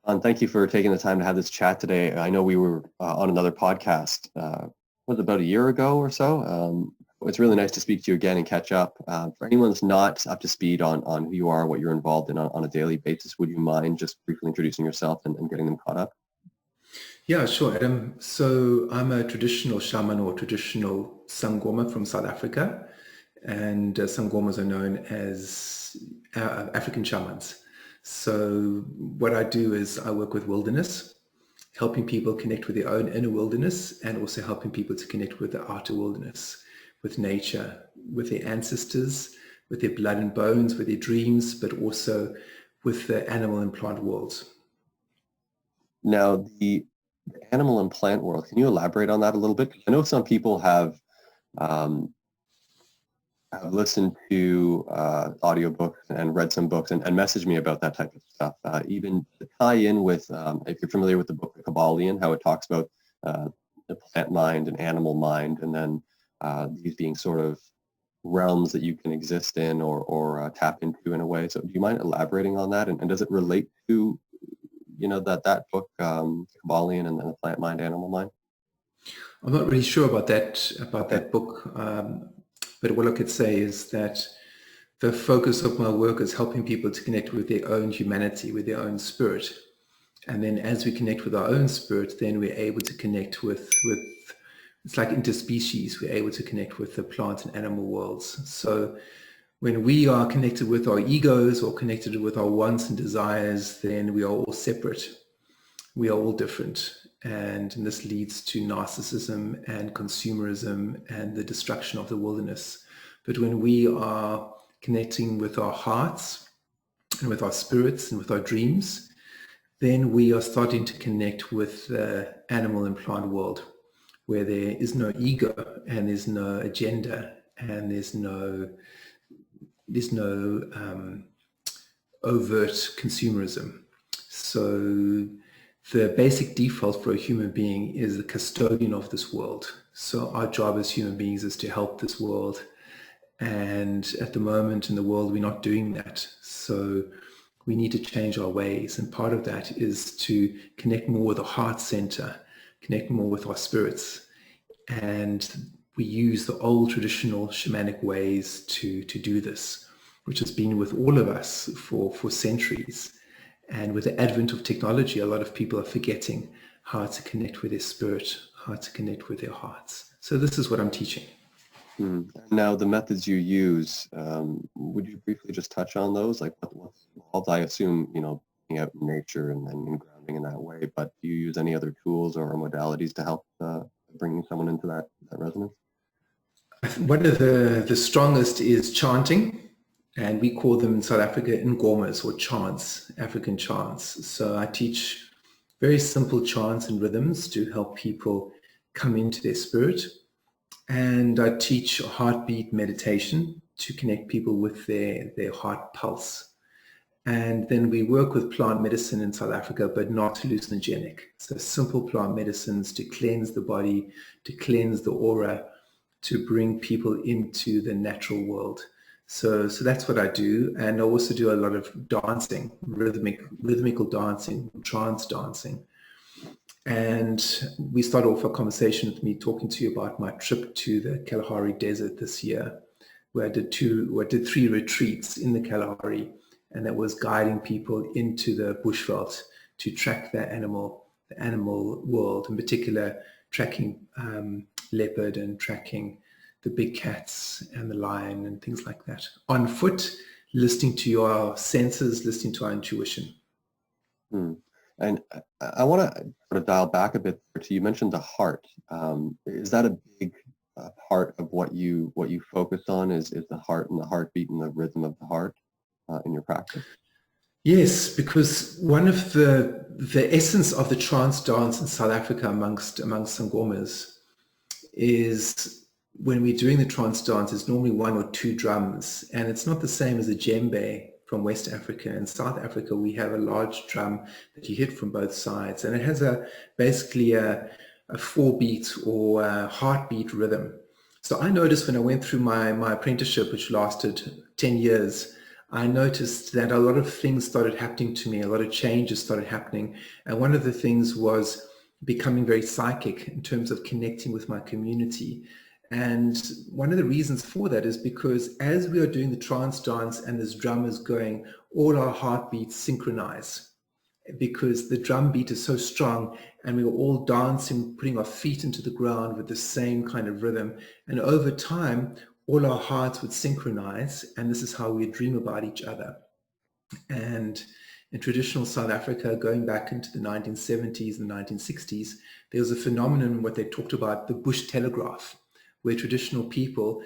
Thank you for taking the time to have this chat today. I know we were on another podcast, was it about a year ago or so? It's really nice to speak to you again and catch up. For anyone that's not up to speed on who you are, what you're involved in on a daily basis, would you mind just briefly introducing yourself and getting them caught up? Yeah, sure, Adam. So I'm a traditional shaman or traditional sangoma from South Africa, and sangomas are known as African shamans. So what I do is I work with wilderness, helping people connect with their own inner wilderness and also helping people to connect with the outer wilderness, with nature, with their ancestors, with their blood and bones, with their dreams, but also with the animal and plant worlds. Now, the animal and plant world, can you elaborate on that a little bit? I know some people have listened to audiobooks and read some books and messaged me about that type of stuff. Even to tie in with, if you're familiar with the book The Kabbalion, how it talks about the plant mind and animal mind, and then these being sort of realms that you can exist in or tap into in a way. So do you mind elaborating on that? And does it relate to, that book, Kabbalion and the plant mind, animal mind? I'm not really sure about that book. But what I could say is that the focus of my work is helping people to connect with their own humanity, with their own spirit. And then as we connect with our own spirit, then we're able to connect with it's like interspecies. We're able to connect with the plant and animal worlds. So when we are connected with our egos or connected with our wants and desires, then we are all separate. We are all different. And this leads to narcissism and consumerism and the destruction of the wilderness. But when we are connecting with our hearts and with our spirits and with our dreams, then we are starting to connect with the animal and plant world, where there is no ego and there's no agenda and there's no overt consumerism. So the basic default for a human being is the custodian of this world. So our job as human beings is to help this world. And at the moment in the world, we're not doing that. So we need to change our ways. And part of that is to connect more with the heart center, connect more with our spirits. And we use the old traditional shamanic ways to do this, which has been with all of us for centuries. And with the advent of technology, a lot of people are forgetting how to connect with their spirit, how to connect with their hearts. So this is what I'm teaching. Now, the methods you use, would you briefly just touch on those? Like what's involved? I assume, being out in nature and grounding in that way, but do you use any other tools or modalities to help bringing someone into that resonance? One of the strongest is chanting. And we call them in South Africa ngomas or chants, African chants. So I teach very simple chants and rhythms to help people come into their spirit. And I teach heartbeat meditation to connect people with their heart pulse. And then we work with plant medicine in South Africa, but not hallucinogenic. So simple plant medicines to cleanse the body, to cleanse the aura, to bring people into the natural world. So that's what I do. And I also do a lot of dancing, rhythmical dancing, trance dancing. And we start off a conversation with me talking to you about my trip to the Kalahari Desert this year, where I did 3 retreats in the Kalahari, and that was guiding people into the bushveld to track the animal world, in particular tracking leopard and tracking the big cats and the lion and things like that. On foot, listening to your senses, listening to our intuition. And I want to sort of dial back a bit to, you mentioned the heart. Is that a big part of what you focus on? Is the heart and the heartbeat and the rhythm of the heart in your practice? Yes, because one of the essence of the trance dance in South Africa amongst sangomas is, when we're doing the trance dance, it's normally 1 or 2 drums, and it's not the same as a djembe from West Africa. In South Africa, we have a large drum that you hit from both sides, and it has basically a 4-beat or a heartbeat rhythm. So I noticed when I went through my apprenticeship, which lasted 10 years, I noticed that a lot of things started happening to me, a lot of changes started happening. And one of the things was becoming very psychic in terms of connecting with my community. And one of the reasons for that is because as we are doing the trance dance and this drum is going, all our heartbeats synchronize, because the drum beat is so strong and we were all dancing, putting our feet into the ground with the same kind of rhythm. And over time, all our hearts would synchronize, and this is how we dream about each other. And in traditional South Africa, going back into the 1970s and 1960s, there was a phenomenon, what they talked about, the bush telegraph, where traditional people,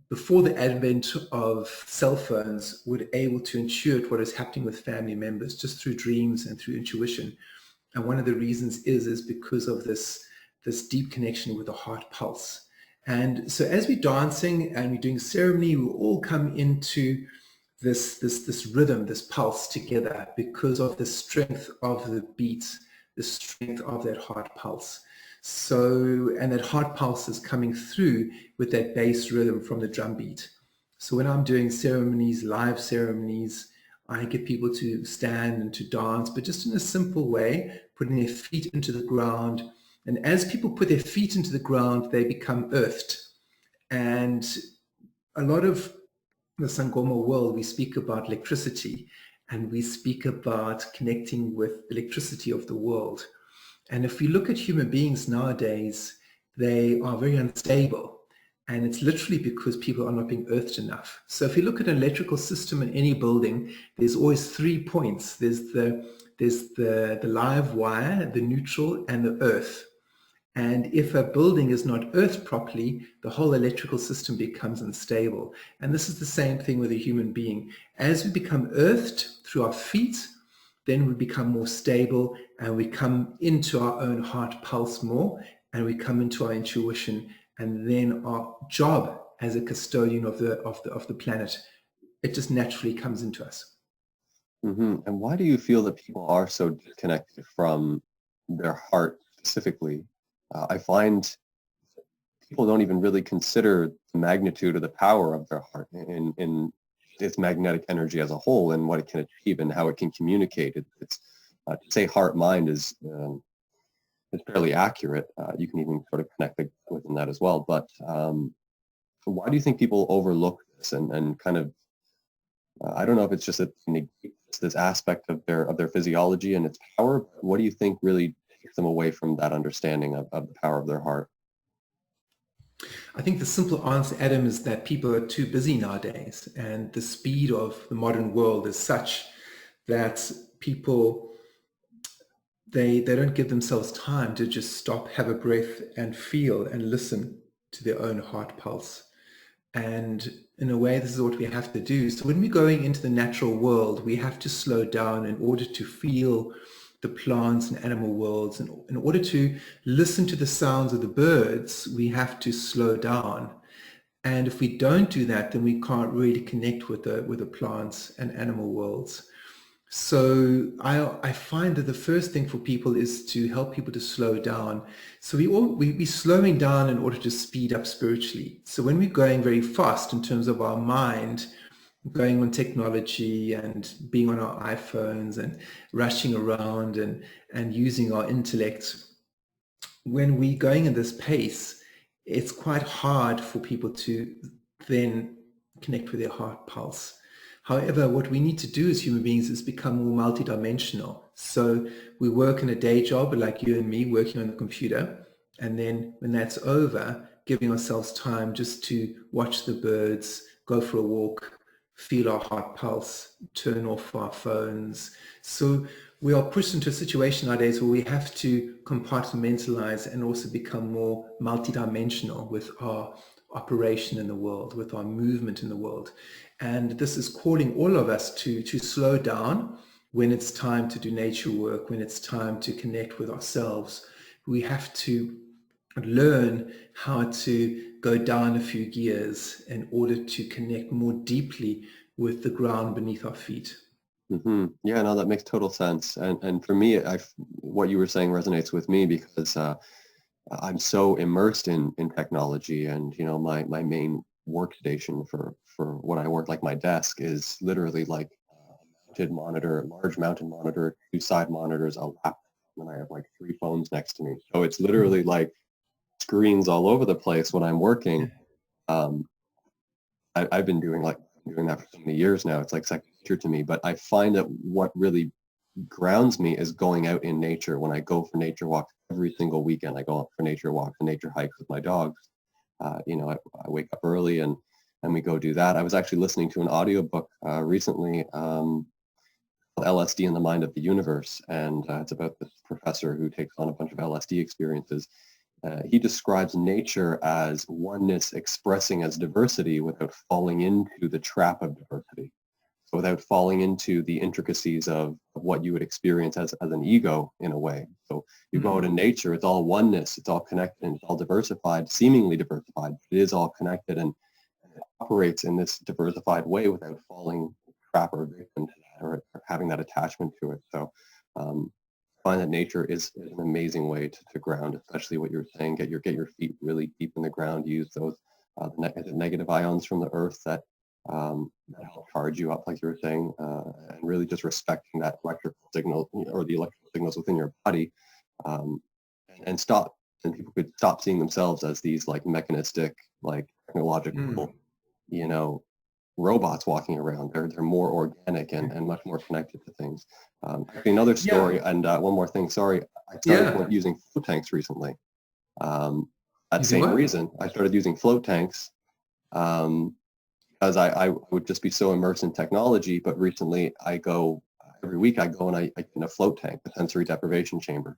before the advent of cell phones, were able to intuit what is happening with family members just through dreams and through intuition. And one of the reasons is because of this deep connection with the heart pulse. And so as we're dancing and we're doing ceremony, we all come into this rhythm, this pulse together because of the strength of the beats, the strength of that heart pulse. So, and that heart pulse is coming through with that bass rhythm from the drum beat. So when I'm doing ceremonies, live ceremonies, I get people to stand and to dance, but just in a simple way, putting their feet into the ground. And as people put their feet into the ground, they become earthed. And a lot of the sangoma world, we speak about electricity and we speak about connecting with electricity of the world. And if we look at human beings nowadays, they are very unstable. And it's literally because people are not being earthed enough. So if you look at an electrical system in any building, there's always 3 points. There's the live wire, the neutral, and the earth. And if a building is not earthed properly, the whole electrical system becomes unstable. And this is the same thing with a human being. As we become earthed through our feet, then we become more stable and we come into our own heart pulse more and we come into our intuition, and then our job as a custodian of the planet, it just naturally comes into us. Mm-hmm. And why do you feel that people are so disconnected from their heart specifically? I find people don't even really consider the magnitude of the power of their heart in its magnetic energy as a whole and what it can achieve and how it can communicate. It's to say heart-mind is fairly accurate. You can even sort of connect within that as well. But why do you think people overlook this and kind of, I don't know if it's just that this aspect of their physiology and its power. But what do you think really takes them away from that understanding of the power of their heart? I think the simple answer, Adam, is that people are too busy nowadays, and the speed of the modern world is such that people, they don't give themselves time to just stop, have a breath, and feel and listen to their own heart pulse. And in a way, this is what we have to do. So when we're going into the natural world, we have to slow down in order to feel the plants and animal worlds. And in order to listen to the sounds of the birds, we have to slow down. And if we don't do that, then we can't really connect with the plants and animal worlds. So I find that the first thing for people is to help people to slow down. So we're slowing down in order to speed up spiritually. So when we're going very fast in terms of our mind, going on technology and being on our iPhones and rushing around and using our intellect, when we're going at this pace, it's quite hard for people to then connect with their heart pulse. However, what we need to do as human beings is become more multidimensional. So we work in a day job, like you and me, working on the computer. And then when that's over, giving ourselves time just to watch the birds, go for a walk, feel our heart pulse, turn off our phones. So we are pushed into a situation nowadays where we have to compartmentalize and also become more multidimensional with our operation in the world, with our movement in the world. And this is calling all of us to slow down when it's time to do nature work, when it's time to connect with ourselves. We have to learn how to go down a few gears in order to connect more deeply with the ground beneath our feet. Mm-hmm. Yeah, no, that makes total sense. And for me, what you were saying resonates with me because I'm so immersed in technology, and my main workstation for for what I work, like my desk is literally like a mounted monitor, a large mounted monitor, 2 side monitors, a laptop, and I have like 3 phones next to me. So it's literally like screens all over the place when I'm working. I've been doing that for so many years now. It's like second nature to me. But I find that what really grounds me is going out in nature. When I go for nature walks every single weekend, I go out for nature walks and nature hikes with my dogs. I wake up early and we go do that. I was actually listening to an audiobook recently called LSD in the Mind of the Universe. And it's about this professor who takes on a bunch of LSD experiences. He describes nature as oneness expressing as diversity without falling into the trap of diversity. So without falling into the intricacies of what you would experience as an ego in a way. So you go out in nature, it's all oneness, it's all connected, and it's all diversified, seemingly diversified. It is all connected and it operates in this diversified way without falling trap or victim to that or having that attachment to it. So I find that nature is an amazing way to ground, especially what you're saying, get your feet really deep in the ground, use those the negative ions from the earth that help charge you up, like you were saying, and really just respecting that electrical signal or the electrical signals within your body, and people could stop seeing themselves as these like mechanistic, like technological, robots walking around. They're more organic and much more connected to things. Actually, another story, and one more thing. Sorry, I started using float tanks recently. That same reason, I started using float tanks because I would just be so immersed in technology. But recently, every week I go and I in a float tank, a sensory deprivation chamber.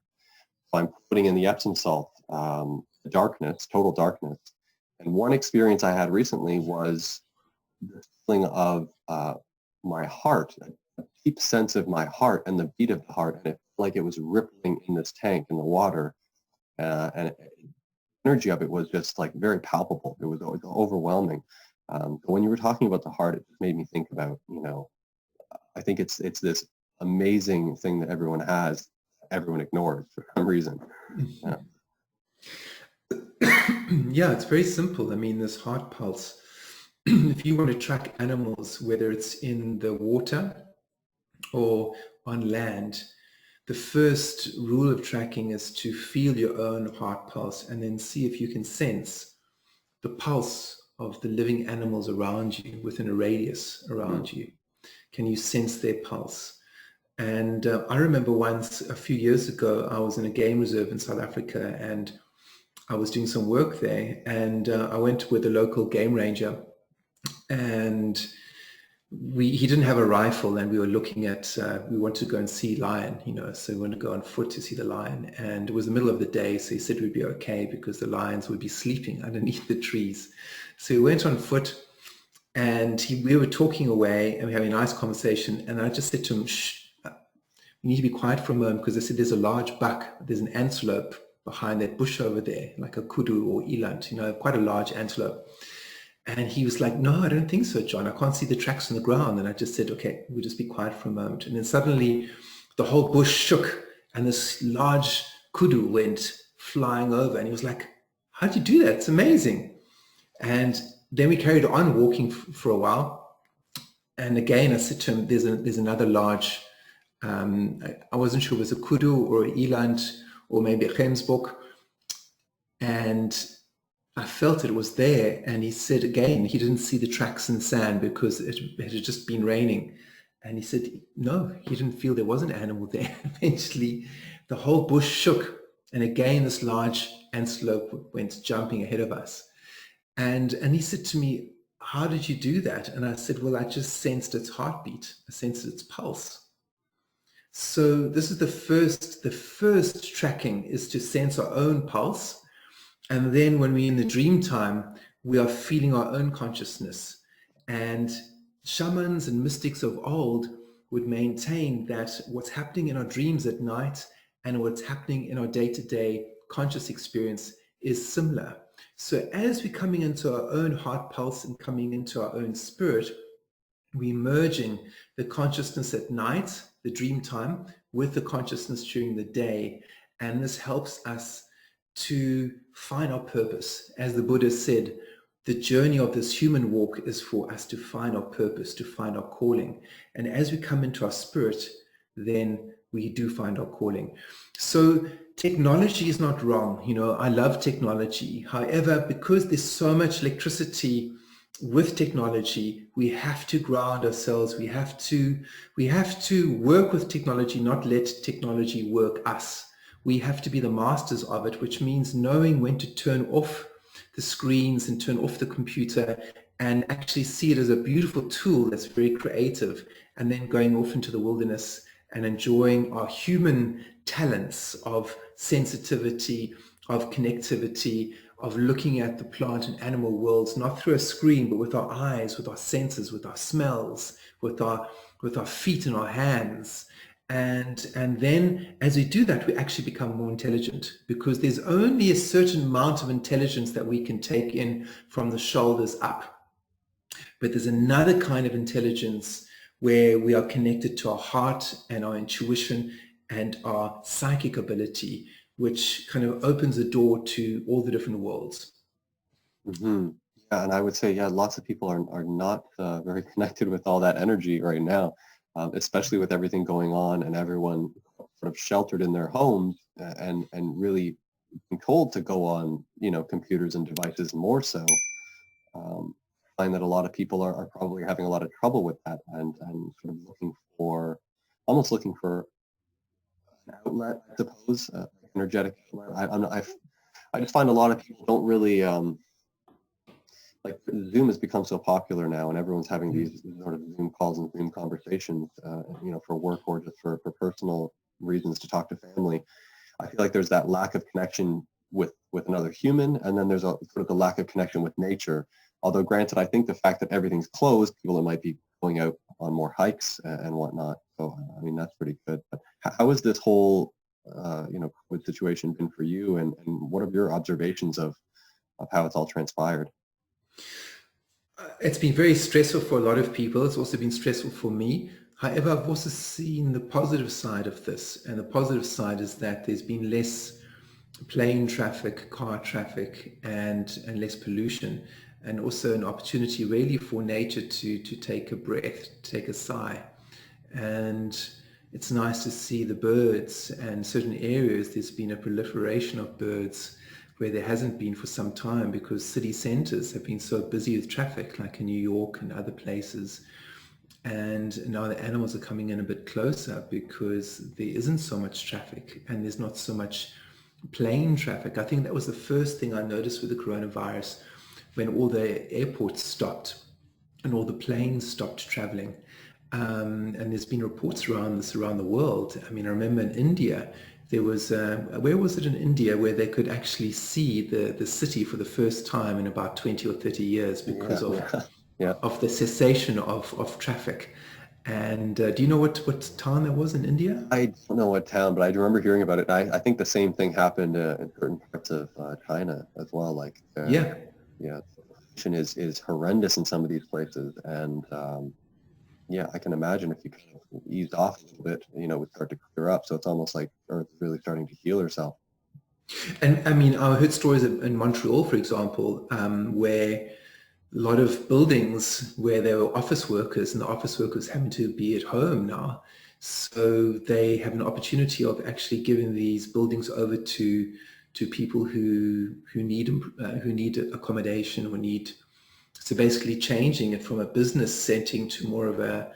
So I'm putting in the Epsom salt, darkness, total darkness. And one experience I had recently was the feeling of my heart, a deep sense of my heart and the beat of the heart, and it felt like it was rippling in this tank in the water, and the energy of it was just like very palpable. It was overwhelming. But when you were talking about the heart, it just made me think about, I think it's this amazing thing that everyone has, everyone ignores for some reason. Yeah, it's very simple. I mean, this heart pulse. If you want to track animals, whether it's in the water or on land, the first rule of tracking is to feel your own heart pulse and then see if you can sense the pulse of the living animals around you within a radius around you. Can you sense their pulse? And I remember once a few years ago, I was in a game reserve in South Africa and I was doing some work there, and I went with a local game ranger, and he didn't have a rifle, and we were looking at, we wanted to go and see lion, so we wanted to go on foot to see the lion, and it was the middle of the day, so he said we'd be okay because the lions would be sleeping underneath the trees. So we went on foot, and we were talking away, and we were having a nice conversation, and I just said to him, shh, you need to be quiet for a moment, because I said there's a large buck, there's an antelope behind that bush over there, like a kudu or eland, quite a large antelope. And he was like, no, I don't think so, John. I can't see the tracks on the ground. And I just said, okay, we'll just be quiet for a moment. And then suddenly the whole bush shook and this large kudu went flying over. And he was like, how'd you do that? It's amazing. And then we carried on walking for a while. And again, I said to him, there's another large, I wasn't sure if it was a kudu or an eland or maybe a gemsbok. And I felt it was there, and he said again he didn't see the tracks in the sand because it had just been raining, and he said no, he didn't feel there was an animal there. Eventually the whole bush shook, and again this large antelope went jumping ahead of us, and he said to me, how did you do that? And I said, well, I just sensed its heartbeat, I sensed its pulse. So this is the first tracking, is to sense our own pulse. And then when we're in the dream time, we are feeling our own consciousness. And shamans and mystics of old would maintain that what's happening in our dreams at night and what's happening in our day-to-day conscious experience is similar. So as we're coming into our own heart pulse and coming into our own spirit, we're merging the consciousness at night, the dream time, with the consciousness during the day. And this helps us to find our purpose. As the Buddha said, the journey of this human walk is for us to find our purpose, to find our calling. And as we come into our spirit, then we do find our calling. So technology is not wrong. I love technology. However, because there's so much electricity with technology, we have to ground ourselves. We have to work with technology, not let technology work us. We have to be the masters of it, which means knowing when to turn off the screens and turn off the computer and actually see it as a beautiful tool that's very creative, and then going off into the wilderness and enjoying our human talents of sensitivity, of connectivity, of looking at the plant and animal worlds, not through a screen, but with our eyes, with our senses, with our smells, with our feet and our hands. And then as we do that, we actually become more intelligent, because there's only a certain amount of intelligence that we can take in from the shoulders up. But there's another kind of intelligence where we are connected to our heart and our intuition and our psychic ability, which kind of opens the door to all the different worlds. Mm-hmm. Yeah, and I would say, lots of people are not very connected with all that energy right now, especially with everything going on and everyone sort of sheltered in their homes and really being told to go on, computers and devices more so. I find that a lot of people are probably having a lot of trouble with that and sort of almost looking for an outlet, I suppose, energetic outlet. I just find a lot of people don't really, like Zoom has become so popular now and everyone's having these sort of Zoom calls and Zoom conversations, for work or just for personal reasons to talk to family. I feel like there's that lack of connection with another human, and then there's sort of the lack of connection with nature. Although granted, I think the fact that everything's closed, people might be going out on more hikes and whatnot. So, I mean, that's pretty good. But how has this whole, COVID situation been for you? And what are your observations of how it's all transpired? It's been very stressful for a lot of people. It's also been stressful for me. However, I've also seen the positive side of this. And the positive side is that there's been less plane traffic, car traffic, and less pollution. And also an opportunity really for nature to take a breath, take a sigh. And it's nice to see the birds, and certain areas there's been a proliferation of birds where there hasn't been for some time, because city centers have been so busy with traffic, like in New York and other places. And now the animals are coming in a bit closer because there isn't so much traffic and there's not so much plane traffic. I think that was the first thing I noticed with the coronavirus, when all the airports stopped and all the planes stopped traveling. And there's been reports around this around the world. I mean, I remember in India, there was, where was it in India, where they could actually see the city for the first time in about 20 or 30 years because of the cessation of traffic. And do you know what town that was in India? I don't know what town, but I remember hearing about it. I think the same thing happened in certain parts of China as well. Like, pollution is horrendous in some of these places. And I can imagine if you kind of eased off a little bit, it would start to clear up. So it's almost like Earth's really starting to heal herself. And I mean, I heard stories in Montreal, for example, where a lot of buildings where there were office workers, and the office workers happen to be at home now. So they have an opportunity of actually giving these buildings over to people who need accommodation or need. So basically changing it from a business setting to more of a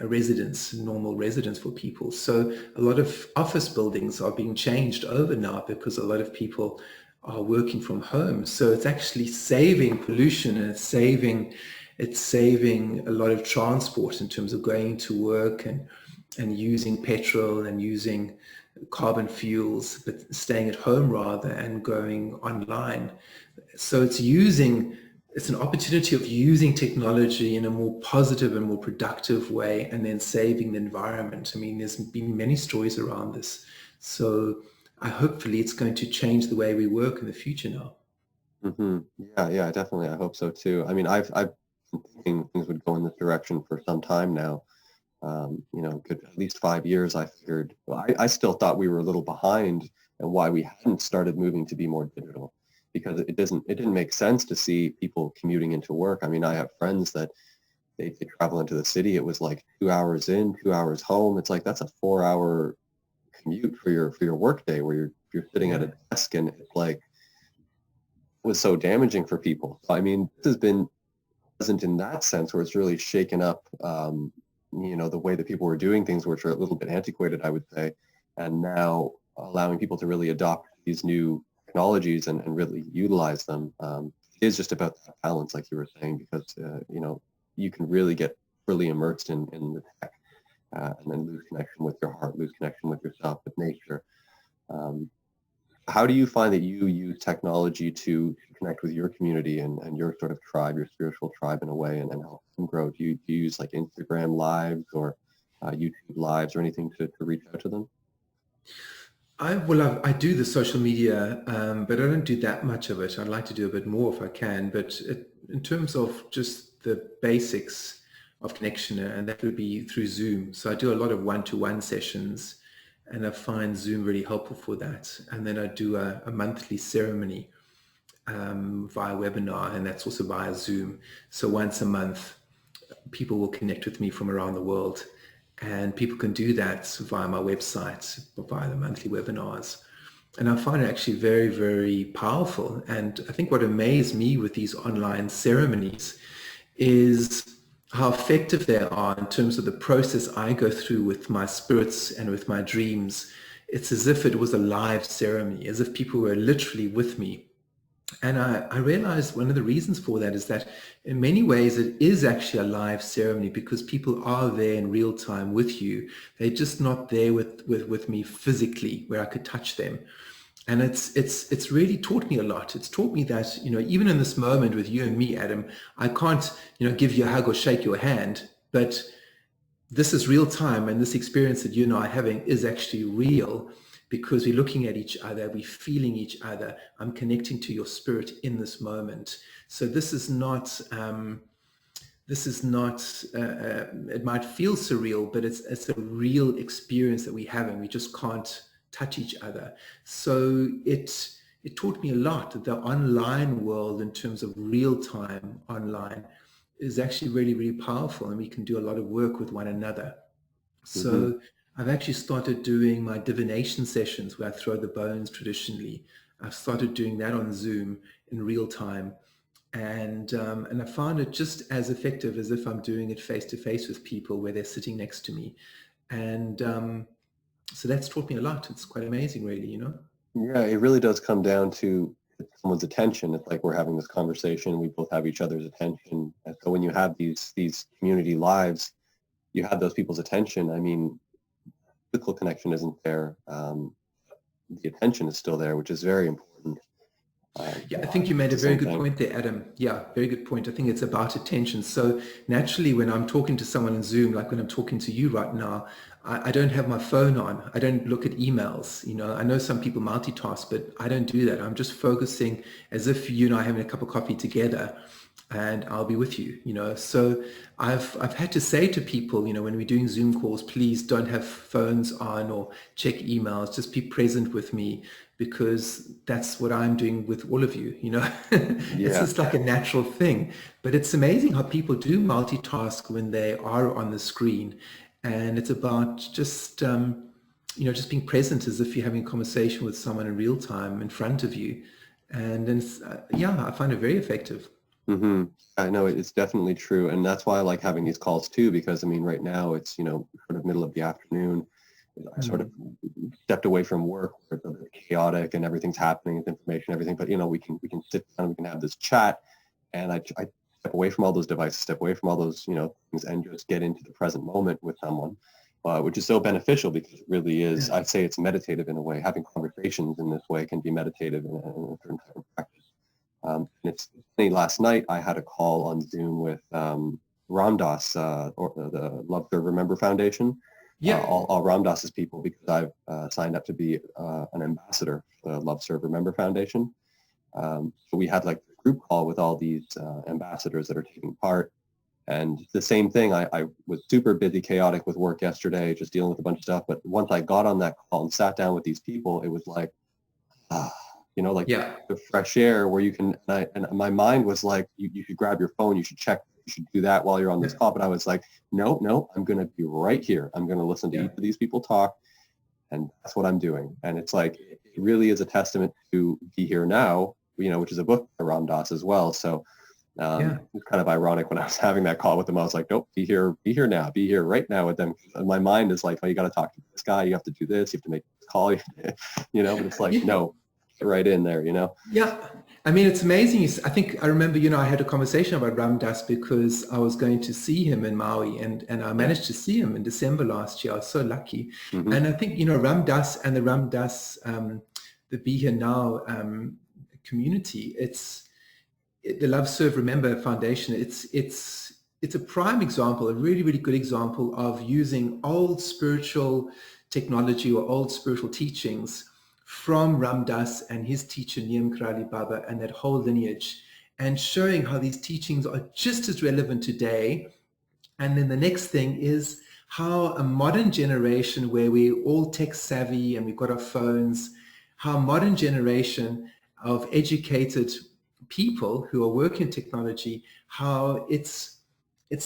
residence, normal residence for people. So a lot of office buildings are being changed over now because a lot of people are working from home. So it's actually saving pollution, and it's saving a lot of transport in terms of going to work and using petrol and using carbon fuels, but staying at home rather and going online. So it's an opportunity of using technology in a more positive and more productive way, and then saving the environment. I mean, there's been many stories around this. So hopefully it's going to change the way we work in the future now. Mm-hmm. Yeah, definitely. I hope so too. I mean, I've been thinking things would go in this direction for some time now. Good, at least 5 years. I figured. Well, I still thought we were a little behind, and why we hadn't started moving to be more digital, because it didn't make sense to see people commuting into work. I mean, I have friends that they travel into the city. It was like 2 hours in, 2 hours home. It's like that's a 4-hour commute for your work day where you're sitting at a desk, and it's like was so damaging for people. I mean, this has been pleasant in that sense where it's really shaken up the way that people were doing things, which are a little bit antiquated, I would say, and now allowing people to really adopt these new technologies and really utilize them. It is just about that balance, like you were saying, because you can really get fully immersed in the tech and then lose connection with your heart, lose connection with yourself, with nature. How do you find that you use technology to connect with your community and your sort of tribe, your spiritual tribe in a way, and help them grow? Do you use like Instagram lives or YouTube lives or anything to reach out to them? I do the social media, but I don't do that much of it. I'd like to do a bit more if I can, but in terms of just the basics of connection, and that would be through Zoom. So I do a lot of one-to-one sessions, and I find Zoom really helpful for that. And then I do a monthly ceremony via webinar, and that's also via Zoom. So once a month, people will connect with me from around the world, and people can do that via my website, via the monthly webinars. And I find it actually very, very powerful. And I think what amazed me with these online ceremonies is how effective they are in terms of the process I go through with my spirits and with my dreams. It's as if it was a live ceremony, as if people were literally with me. And I realized one of the reasons for that is that in many ways it is actually a live ceremony because people are there in real time with you. They're just not there with me physically where I could touch them. And it's really taught me a lot. It's taught me that, even in this moment with you and me, Adam, I can't, give you a hug or shake your hand, but this is real time. And this experience that you and I are having is actually real because we're looking at each other, we're feeling each other. I'm connecting to your spirit in this moment. So this is not, it might feel surreal, but it's a real experience that we're having. We just can't touch each other. So it taught me a lot that the online world in terms of real time online is actually really, really powerful, and we can do a lot of work with one another. So I've actually started doing my divination sessions where I throw the bones traditionally. I've started doing that on Zoom in real time. And I found it just as effective as if I'm doing it face to face with people where they're sitting next to me. And so that's taught me a lot. It's quite amazing, really, Yeah, it really does come down to someone's attention. It's like we're having this conversation. We both have each other's attention. And so when you have these community lives, you have those people's attention. I mean, physical connection isn't there. The attention is still there, which is very important. Yeah, I think you made a very good point there, Adam. Yeah, very good point. I think it's about attention. So naturally, when I'm talking to someone in Zoom, like when I'm talking to you right now, I don't have my phone on. I don't look at emails. I know some people multitask, but I don't do that. I'm just focusing as if you and I are having a cup of coffee together, and I'll be with you. So I've had to say to people, when we're doing Zoom calls, please don't have phones on or check emails. Just be present with me, because that's what I'm doing with all of you. It's just like a natural thing. But it's amazing how people do multitask when they are on the screen. And it's about just, just being present as if you're having a conversation with someone in real time in front of you. And then, I find it very effective. Mm-hmm. I know it's definitely true. And that's why I like having these calls too, because I mean, right now it's, sort of middle of the afternoon. I sort of stepped away from work where it's a bit chaotic and everything's happening with information, everything. But, we can sit down, we can have this chat, and I step away from all those devices, step away from all those, things, and just get into the present moment with someone, which is so beneficial because it really is, I'd say it's meditative in a way. Having conversations in this way can be meditative in a certain type of practice. And it's funny, last night I had a call on Zoom with Ram Dass, or the Love Serve Remember Foundation. Yeah, all Ram Dass's people, because I've signed up to be an ambassador for the Love Serve Remember Foundation. So we had like a group call with all these ambassadors that are taking part. And the same thing, I was super busy, chaotic with work yesterday, just dealing with a bunch of stuff. But once I got on that call and sat down with these people, it was like, like Yeah. the fresh air where you can, and my mind was like, you should grab your phone, you should check, you should do that while you're on this call. But I was like, no, I'm going to be right here. I'm going to listen to each of these people talk. And that's what I'm doing. And it's like, it really is a testament to Be Here Now, which is a book by Ram Dass as well. So it was kind of ironic when I was having that call with them. I was like, nope, be here now, be here right now with them. And my mind is like, oh, you got to talk to this guy. You have to do this. You have to make this call, but it's like, no, get right in there, Yeah. I mean, it's amazing. I think I remember, I had a conversation about Ram Dass because I was going to see him in Maui and I managed to see him in December last year. I was so lucky. Mm-hmm. And I think, Ram Dass and the Ram Dass, the Be Here Now community, the Love, Serve, Remember Foundation, it's a prime example, a really, really good example of using old spiritual technology or old spiritual teachings from Ram Dass and his teacher Niyam Karali Baba and that whole lineage, and showing how these teachings are just as relevant today. And then the next thing is how a modern generation where we're all tech savvy and we've got our phones, how a modern generation of educated people who are working in technology, how it's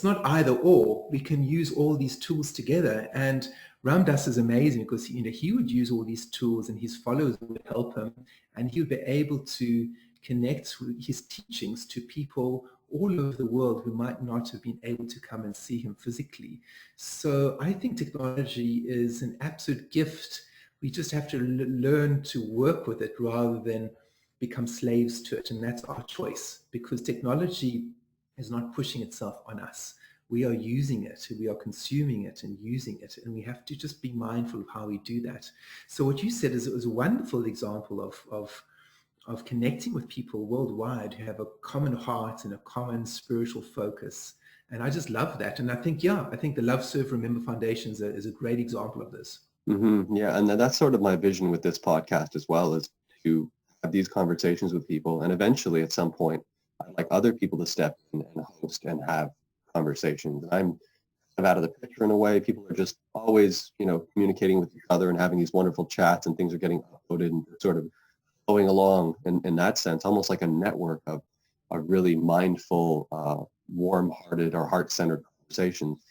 not either or. We can use all these tools together. And Ram Dass is amazing because he would use all these tools and his followers would help him, and he would be able to connect his teachings to people all over the world who might not have been able to come and see him physically. So I think technology is an absolute gift. We just have to learn to work with it rather than become slaves to it. And that's our choice, because technology is not pushing itself on us. We are using it, we are consuming it and using it, and we have to just be mindful of how we do that. So what you said is a wonderful example of connecting with people worldwide who have a common heart and a common spiritual focus. And I just love that. And I think the Love, Serve, Remember Foundation is a great example of this. Mm-hmm. Yeah, and that's sort of my vision with this podcast as well, is to have these conversations with people, and eventually at some point I'd like other people to step in and host and have conversations. I'm out of the picture in a way. People are just always, communicating with each other and having these wonderful chats, and things are getting uploaded and sort of going along in that sense, almost like a network of really mindful, warm-hearted or heart-centered conversations,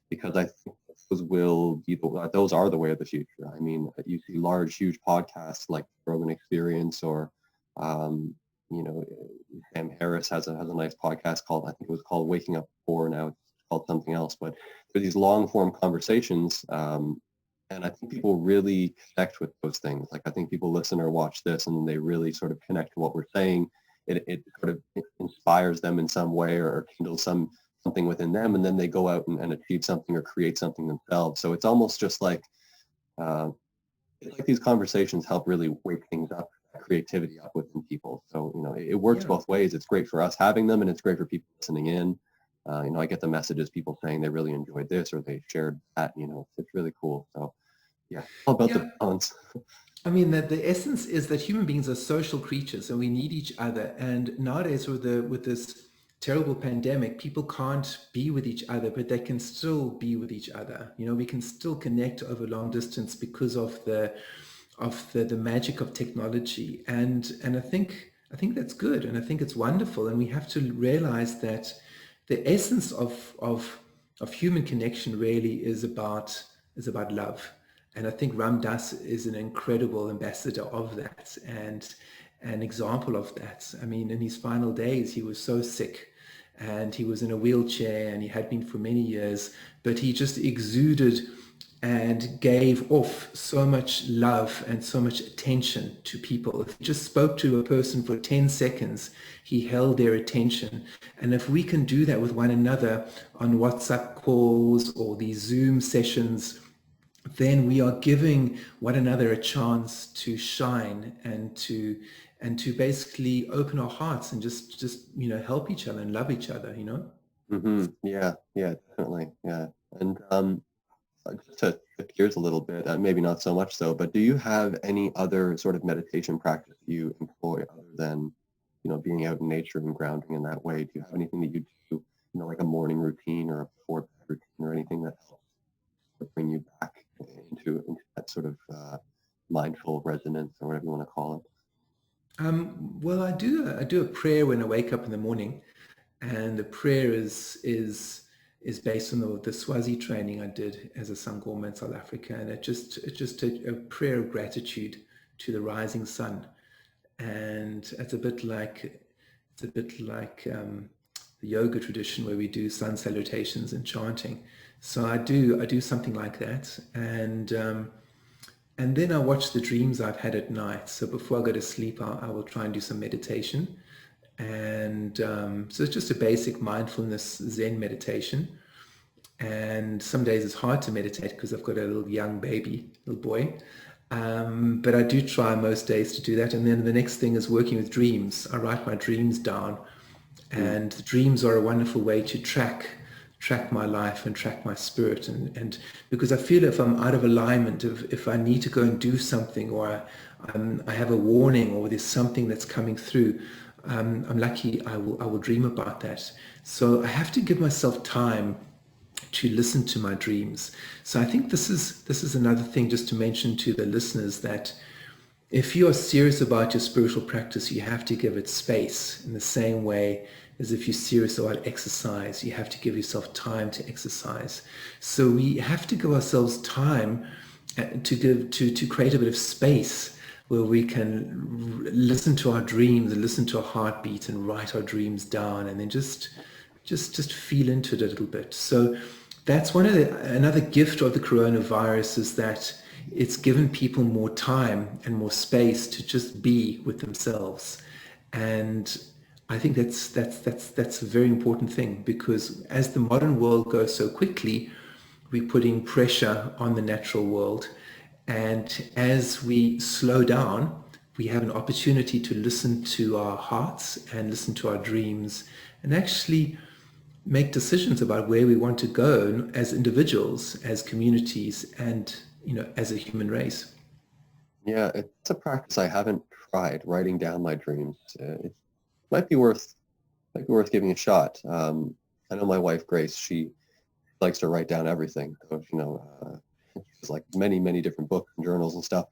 because I think those are the way of the future. I mean, you see huge podcasts like Rogan Experience, or Sam Harris has a nice podcast called, I think it was called Waking Up 4, now it's called something else, but they're these long form conversations. And I think people really connect with those things. Like, I think people listen or watch this and they really sort of connect to what we're saying. It sort of inspires them in some way, or kindles something within them, and then they go out and achieve something or create something themselves. So it's almost just like, these conversations help really wake things up, creativity up within people. So, it works both ways. It's great for us having them, and it's great for people listening in. I get the messages, people saying they really enjoyed this or they shared that, it's really cool. So all about the balance. I mean, the essence is that human beings are social creatures and we need each other. And nowadays with this terrible pandemic, people can't be with each other, but they can still be with each other. We can still connect over long distance because of the magic of technology. And I think that's good. And I think it's wonderful. And we have to realize that the essence of human connection really is about love. And I think Ram Dass is an incredible ambassador of that and an example of that. I mean, in his final days, he was so sick and he was in a wheelchair, and he had been for many years, but he just exuded and gave off so much love and so much attention to people. If he just spoke to a person for 10 seconds, he held their attention. And if we can do that with one another on WhatsApp calls or these Zoom sessions, then we are giving one another a chance to shine and to basically open our hearts and just help each other and love each other. Mm-hmm. Yeah, definitely. Yeah. And just to shift gears a little bit, maybe not so much so, but do you have any other sort of meditation practice you employ other than, being out in nature and grounding in that way? Do you have anything that you do, like a morning routine or a before bed routine, or anything that helps to bring you back into that sort of mindful resonance, or whatever you want to call it? Well, I do a prayer when I wake up in the morning, and the prayer is based on the Swazi training I did as a sangoma in South Africa, and it's just a prayer of gratitude to the rising sun, and it's a bit like the yoga tradition where we do sun salutations and chanting. So I do something like that, and then I watch the dreams I've had at night. So before I go to sleep, I will try and do some meditation. And so it's just a basic mindfulness Zen meditation. And some days it's hard to meditate because I've got a little young baby, little boy. But I do try most days to do that. And then the next thing is working with dreams. I write my dreams down. And the dreams are a wonderful way to track my life and track my spirit, and because I feel if I'm out of alignment, if I need to go and do something, or I have a warning, or there's something that's coming through, I'm lucky I will dream about that. So I have to give myself time to listen to my dreams. So I think this is another thing just to mention to the listeners, that if you are serious about your spiritual practice, you have to give it space, in the same way as if you're serious about exercise, you have to give yourself time to exercise. So we have to give ourselves time to create a bit of space where we can listen to our dreams and listen to our heartbeat and write our dreams down, and then just feel into it a little bit. So that's another gift of the coronavirus, is that it's given people more time and more space to just be with themselves. And I think that's a very important thing, because as the modern world goes so quickly, we're putting pressure on the natural world. And as we slow down, we have an opportunity to listen to our hearts and listen to our dreams, and actually make decisions about where we want to go as individuals, as communities, and as a human race. Yeah, it's a practice I haven't tried, writing down my dreams. It might be worth giving a shot. I know my wife Grace, she likes to write down everything. So, there's like many different books and journals and stuff.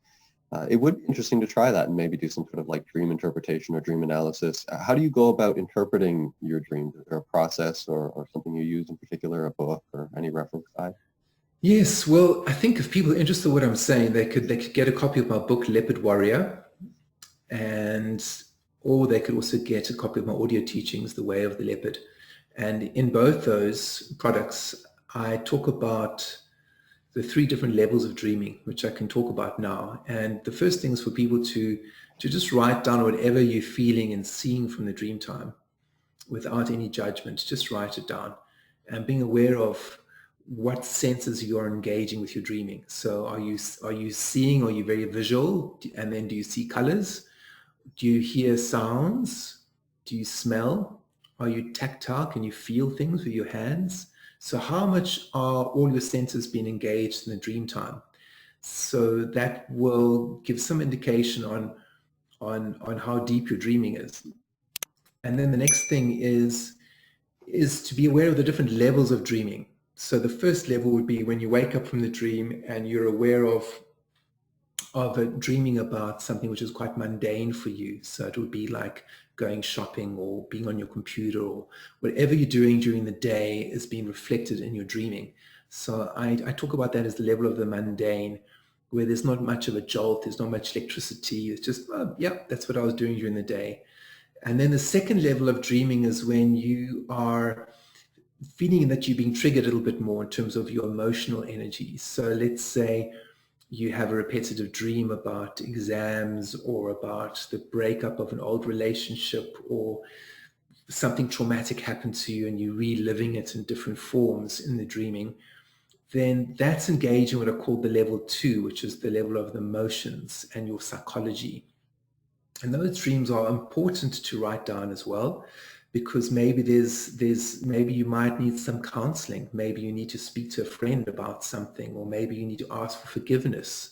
It would be interesting to try that and maybe do some kind of like dream interpretation or dream analysis. How do you go about interpreting your dreams? Is there a process or something you use in particular, a book or any reference guide? Yes, well, I think if people are interested in what I'm saying, they could get a copy of my book, Leopard Warrior, or they could also get a copy of my audio teachings, The Way of the Leopard. And in both those products, I talk about the 3 different levels of dreaming, which I can talk about now. And the first thing is for people to just write down whatever you're feeling and seeing from the dream time without any judgment. Just write it down, and being aware of what senses you are engaging with your dreaming. So are you seeing, are you very visual? And then do you see colors? Do you hear sounds? Do you smell? Are you tactile? Can you feel things with your hands? So how much are all your senses being engaged in the dream time? So that will give some indication on how deep your dreaming is. And then the next thing is to be aware of the different levels of dreaming. So the first level would be when you wake up from the dream and you're aware of dreaming about something which is quite mundane for you. So it would be like going shopping or being on your computer, or whatever you're doing during the day is being reflected in your dreaming. So I talk about that as the level of the mundane, where there's not much of a jolt, there's not much electricity. It's just, oh, yeah, that's what I was doing during the day. And then the second level of dreaming is when you are feeling that you're being triggered a little bit more in terms of your emotional energy. So let's say you have a repetitive dream about exams, or about the breakup of an old relationship, or something traumatic happened to you and you're reliving it in different forms in the dreaming, then that's engaging what I call the level 2, which is the level of the emotions and your psychology. And those dreams are important to write down as well, because maybe maybe you might need some counseling. Maybe you need to speak to a friend about something, or maybe you need to ask for forgiveness,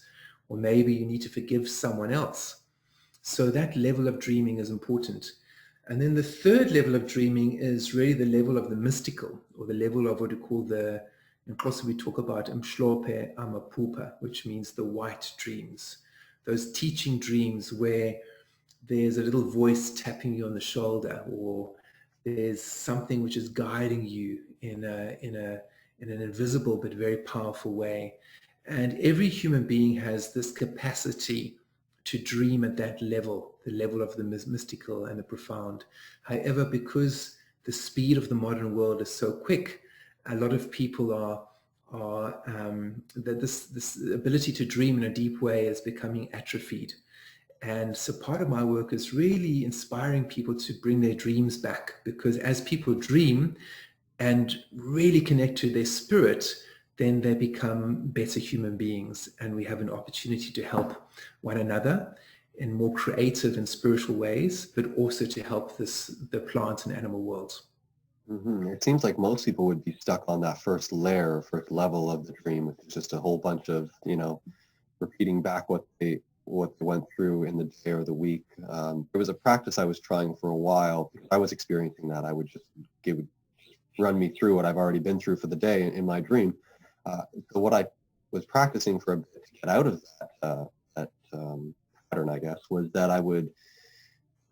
or maybe you need to forgive someone else. So that level of dreaming is important. And then the third level of dreaming is really the level of the mystical, or the level of what we call in Xhosa we talk about Mhlophe Amaphupha, which means the white dreams. Those teaching dreams where there's a little voice tapping you on the shoulder, or there's something which is guiding you in an invisible but very powerful way. And every human being has this capacity to dream at that level, the level of the mystical and the profound. However, because the speed of the modern world is so quick, a lot of people are that this ability to dream in a deep way is becoming atrophied. And so part of my work is really inspiring people to bring their dreams back, because as people dream and really connect to their spirit, then they become better human beings, and we have an opportunity to help one another in more creative and spiritual ways, but also to help the plant and animal worlds. Mm-hmm. It seems like most people would be stuck on that first level of the dream, which is just a whole bunch of, repeating back what they went through in the day or the week. There was a practice I was trying for a while. I was experiencing that. It would run me through what I've already been through for the day in my dream. So what I was practicing for a bit to get out of that pattern, I guess, was that I would,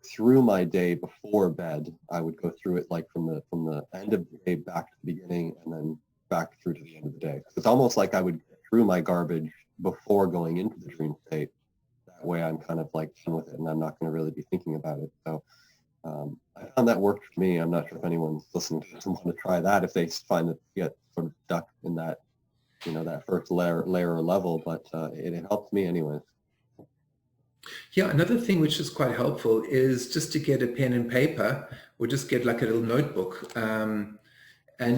through my day before bed, I would go through it like from the end of the day back to the beginning, and then back through to the end of the day. It's almost like I would get through my garbage before going into the dream state. That way I'm kind of like done with it, and I'm not going to really be thinking about it. So I found that worked for me. I'm not sure if anyone's listening to this and want to try that, if they find that they get sort of stuck in that, that first layer or level, but it helped me anyways. Yeah, another thing which is quite helpful is just to get a pen and paper, or just get like a little notebook, and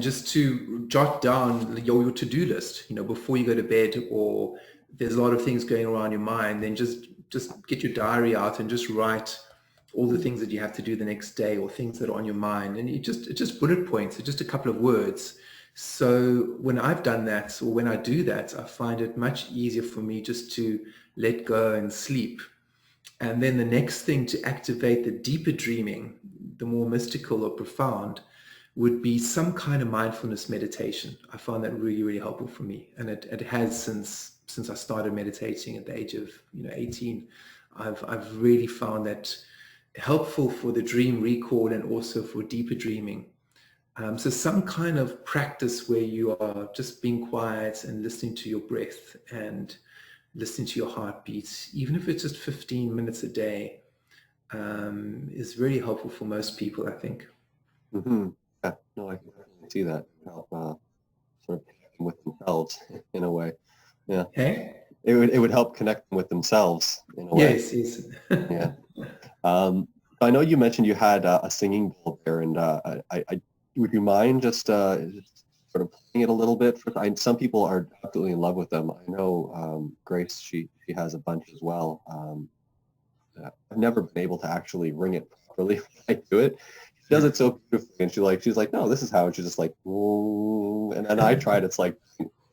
just to jot down your to-do list, before you go to bed, or there's a lot of things going around your mind, then just get your diary out and just write all the things that you have to do the next day, or things that are on your mind. And it's just bullet points, it's just a couple of words. So when I've done that, or when I do that, I find it much easier for me just to let go and sleep. And then the next thing to activate the deeper dreaming, the more mystical or profound, would be some kind of mindfulness meditation. I found that really, really helpful for me. And it has since I started meditating at the age of 18. I've really found that helpful for the dream recall and also for deeper dreaming. So some kind of practice where you are just being quiet and listening to your breath and listening to your heartbeat, even if it's just 15 minutes a day, is very helpful for most people, I think. Mm-hmm. Yeah, no, I can definitely see that. Help sort of connect them with themselves in a way. Yeah. Hey? It would help connect them with themselves in a way. Yes. Yeah. I know you mentioned you had a singing bowl there, and I would you mind just sort of playing it a little bit? Some people are absolutely in love with them. I know Grace, she has a bunch as well. I've never been able to actually ring it properly when I do it. She does it so beautifully, and she's like, no, this is how. She's just like, whoa. And then I tried. It's like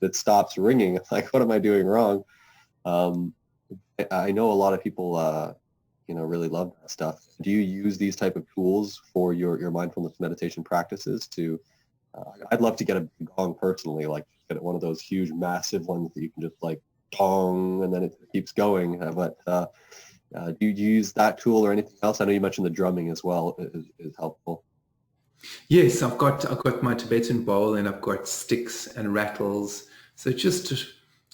it stops ringing. It's like, what am I doing wrong? I know a lot of people, really love that stuff. Do you use these type of tools for your mindfulness meditation practices? I'd love to get a gong personally, like get one of those huge, massive ones that you can just like tong, and then it keeps going. But do you use that tool or anything else? I know you mentioned the drumming as well is helpful. Yes, I've got my Tibetan bowl, and I've got sticks and rattles. So just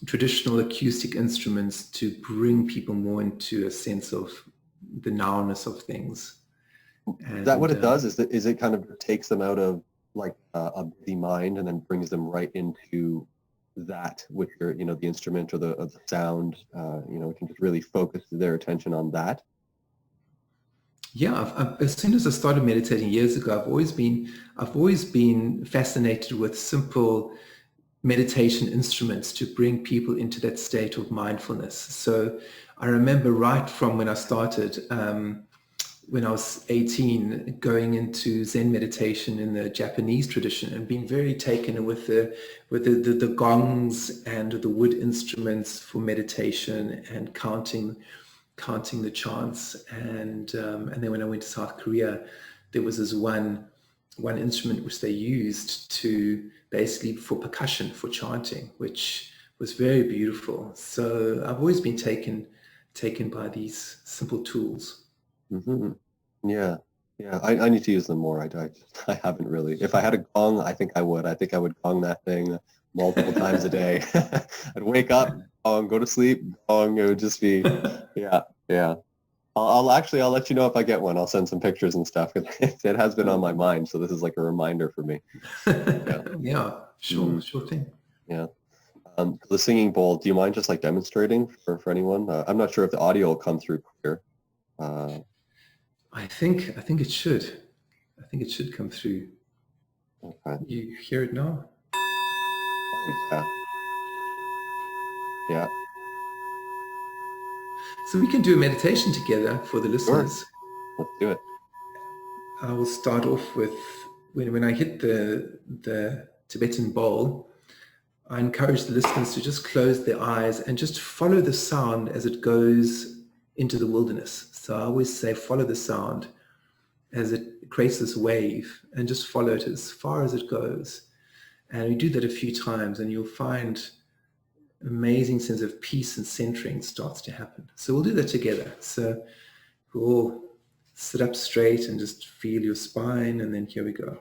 traditional acoustic instruments to bring people more into a sense of the nowness of things. Is that what it does? Is it kind of takes them out of like a busy mind and then brings them right into that with your, the instrument or the sound, we can just really focus their attention on that? Yeah, as soon as I started meditating years ago, I've always been fascinated with simple meditation instruments to bring people into that state of mindfulness. So I remember right from when I started, when I was 18, going into Zen meditation in the Japanese tradition, and being very taken with the gongs and the wood instruments for meditation, and counting the chants. And then when I went to South Korea, there was this one instrument which they used to basically for percussion, for chanting, which was very beautiful. So I've always been taken by these simple tools. Hmm. Yeah. Yeah. I need to use them more. I haven't really. If I had a gong, I think I would. I think I would gong that thing multiple times a day. I'd wake up, gong, go to sleep, gong. It would just be, yeah, yeah. I'll let you know if I get one. I'll send some pictures and stuff. It has been on my mind, so this is like a reminder for me. Yeah. Yeah, Mm, sure thing. yeah. The singing bowl, do you mind just like demonstrating for anyone? I'm not sure if the audio will come through clear. Uh, I think it should. I think it should come through. okay. You hear it now? Oh, yeah. Yeah. So we can do a meditation together for the Sure. listeners. Let's do it. I will start off with when I hit the Tibetan bowl, I encourage the listeners to just close their eyes and just follow the sound as it goes into the wilderness. So I always say follow the sound as it creates this wave and just follow it as far as it goes. And we do that a few times and you'll find an amazing sense of peace and centering starts to happen. So we'll do that together. So we'll sit up straight and just feel your spine, and then here we go.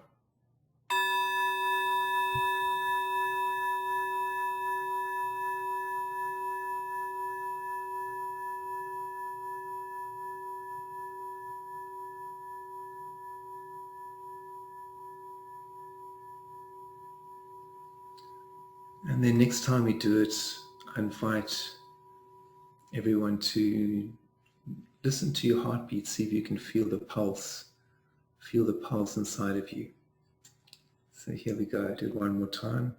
And then next time we do it, I invite everyone to listen to your heartbeat, see if you can feel the pulse inside of you. So here we go, do it one more time.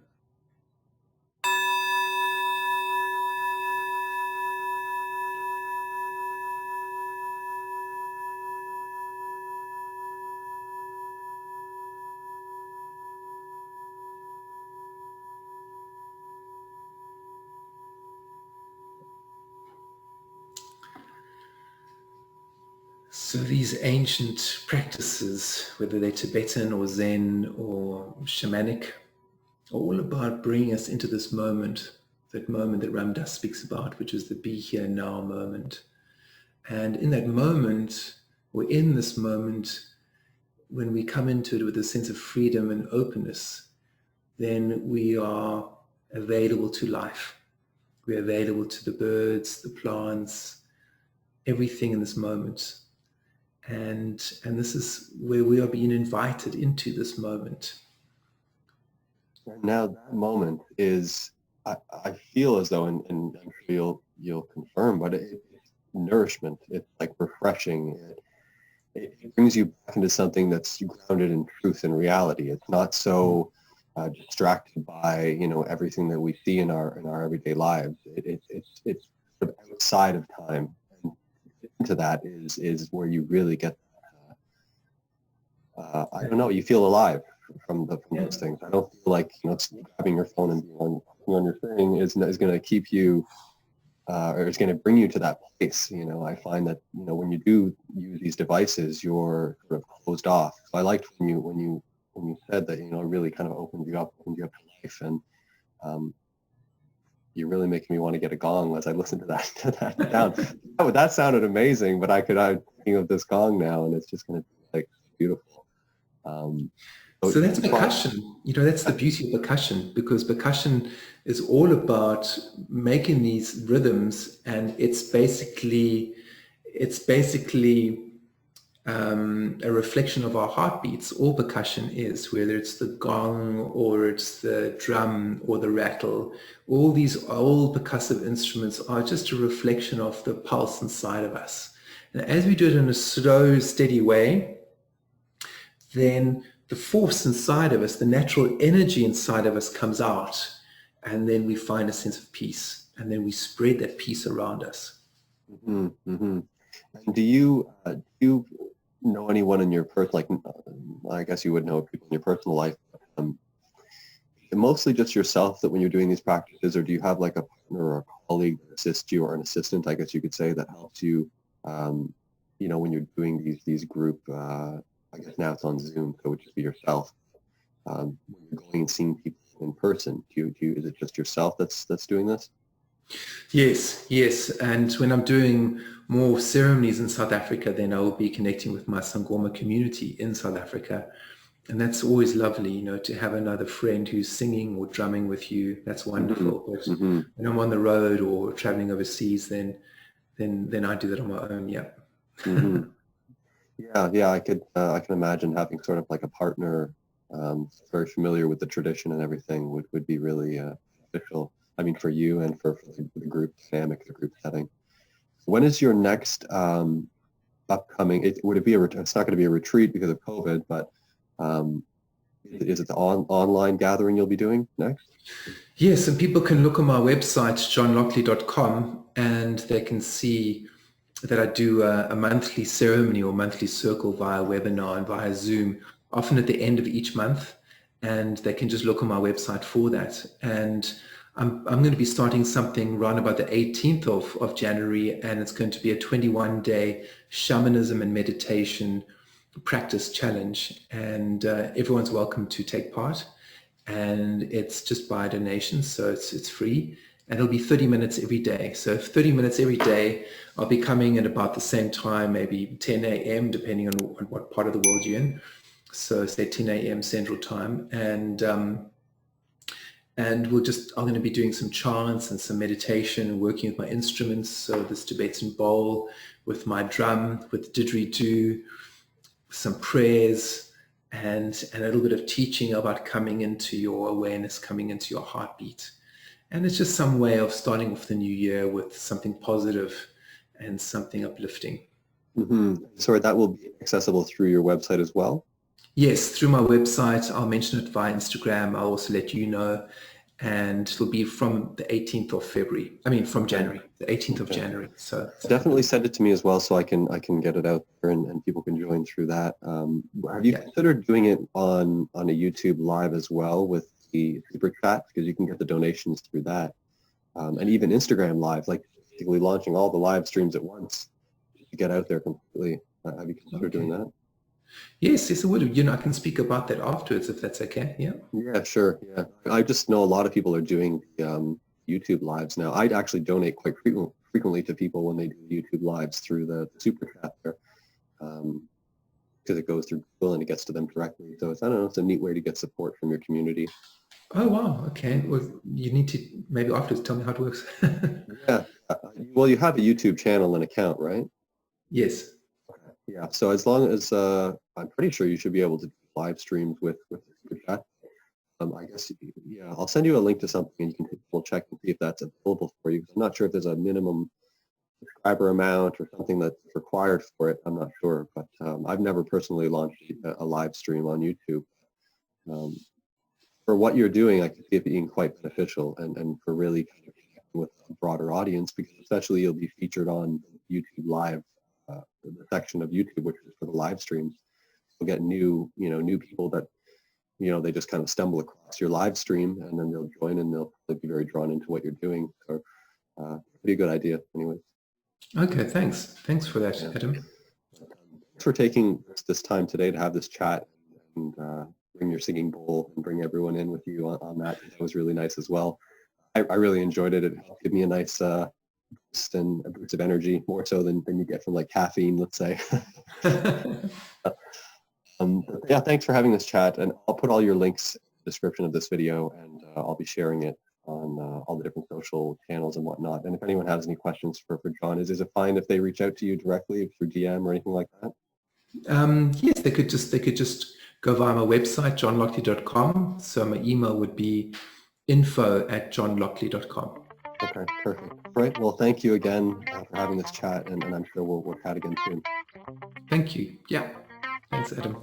So these ancient practices, whether they're Tibetan or Zen or shamanic, are all about bringing us into this moment, that moment that Ram Dass speaks about, which is the be here now moment. And in that moment, or in this moment, when we come into it with a sense of freedom and openness, then we are available to life. We're available to the birds, the plants, everything in this moment. And this is where we are being invited into this moment. Now that moment is, I feel as though, and I'm sure you'll confirm, but it's nourishment. It's like refreshing. It brings you back into something that's grounded in truth and reality. It's not so distracted by everything that we see in our everyday lives. It's sort of outside of time, and into that is where you really get. I don't know. You feel alive from those things. I don't feel like grabbing your phone and being on your thing is going to keep you. Or it's going to bring you to that place. I find that when you do use these devices, you're sort of closed off. So I liked when you said that it really kind of opens you up to life, and you're really making me want to get a gong as I listen to that sound. That sounded amazing, but I'm thinking of this gong now, and it's just going to be like beautiful. So that's percussion. That's the beauty of percussion, because percussion is all about making these rhythms, and it's basically a reflection of our heartbeats. All percussion is, whether it's the gong or it's the drum or the rattle. All these old percussive instruments are just a reflection of the pulse inside of us. And as we do it in a slow, steady way, then the force inside of us, the natural energy inside of us comes out, and then we find a sense of peace, and then we spread that peace around us. Mm-hmm, mm-hmm. And do you know anyone in your personal, I guess you would know people in your personal life, mostly just yourself, that when you're doing these practices, or do you have like a partner or a colleague that assists you, or an assistant, I guess you could say, that helps you, when you're doing these group, I guess now it's on Zoom, so it would just be yourself. When you're going and seeing people in person, is it just yourself that's doing this? Yes, yes. And when I'm doing more ceremonies in South Africa, then I will be connecting with my sangoma community in South Africa. And that's always lovely, to have another friend who's singing or drumming with you. That's Hmm. wonderful. But Hmm. when I'm on the road or traveling overseas, then I do that on my own. Yeah. Hmm. Yeah. I can imagine having sort of like a partner very familiar with the tradition and everything would be really beneficial. I mean, for you and for the group dynamic, the group setting. When is your next upcoming? Would it be it's not going to be a retreat because of COVID, but um, is it the online gathering you'll be doing next? Yes, and people can look on my website, johnlockley.com, and they can see that I do a monthly ceremony or monthly circle via webinar and via Zoom, often at the end of each month. And they can just look on my website for that. And I'm going to be starting something around about the 18th of January, and it's going to be a 21-day shamanism and meditation practice challenge. And everyone's welcome to take part. And it's just by donation, so it's free. And it'll be 30 minutes every day. So 30 minutes every day, I'll be coming at about the same time, maybe 10 a.m., depending on what part of the world you're in. So say 10 a.m. Central Time. And I'm going to be doing some chants and some meditation and working with my instruments. So this Tibetan bowl with my drum, with didgeridoo, some prayers, and a little bit of teaching about coming into your awareness, coming into your heartbeat. And it's just some way of starting off the new year with something positive and something uplifting. Mm-hmm. Sorry, that will be accessible through your website as well? Yes, through my website. I'll mention it via Instagram. I'll also let you know. And it'll be from the 18th of February. I mean, from January, the 18th of January. So Definitely send it to me as well so I can get it out there and people can join through that. Have you considered doing it on a YouTube live as well with the super chat, because you can get the donations through that, and even Instagram live, like basically launching all the live streams at once to get out there completely. Have you considered doing that? Yes, I would. I can speak about that afterwards if that's okay. Yeah. Yeah, sure. Yeah, I just know a lot of people are doing YouTube lives now. I'd actually donate quite frequently to people when they do YouTube lives through the super chat there, because it goes through Google and it gets to them directly. So I don't know, it's a neat way to get support from your community. Oh, wow. Okay. Well, you need to maybe afterwards tell me how it works. Yeah. Well, you have a YouTube channel and account, right? Yes. Yeah. So as long as I'm pretty sure you should be able to do live streams with the super chat. I guess, yeah, I'll send you a link to something and you can double check and see if that's available for you. I'm not sure if there's a minimum subscriber amount or something that's required for it. I'm not sure, but I've never personally launched a live stream on YouTube. For what you're doing, I can see it being quite beneficial and for really kind of connecting with a broader audience, because especially you'll be featured on YouTube Live, the section of YouTube, which is for the live streams. You'll get new people that they just kind of stumble across your live stream and then they'll join and they'll be very drawn into what you're doing. So it'd be a good idea anyways. Okay, thanks. Thanks for that, Adam. Thanks for taking this time today to have this chat and bring your singing bowl and bring everyone in with you on that. That was really nice as well. I really enjoyed it. It helped give me a nice boost and a boost of energy, more so than you get from like caffeine, let's say. Yeah, thanks for having this chat, and I'll put all your links in the description of this video, and I'll be sharing it on all the different social channels and whatnot. And if anyone has any questions for John, is it fine if they reach out to you directly through DM or anything like that? Yes, they could just go via my website, johnlockley.com. So my email would be info@johnlockley.com. Okay, perfect. Right. Well, thank you again for having this chat, and I'm sure we'll chat again soon. Thank you. Yeah. Thanks, Adam.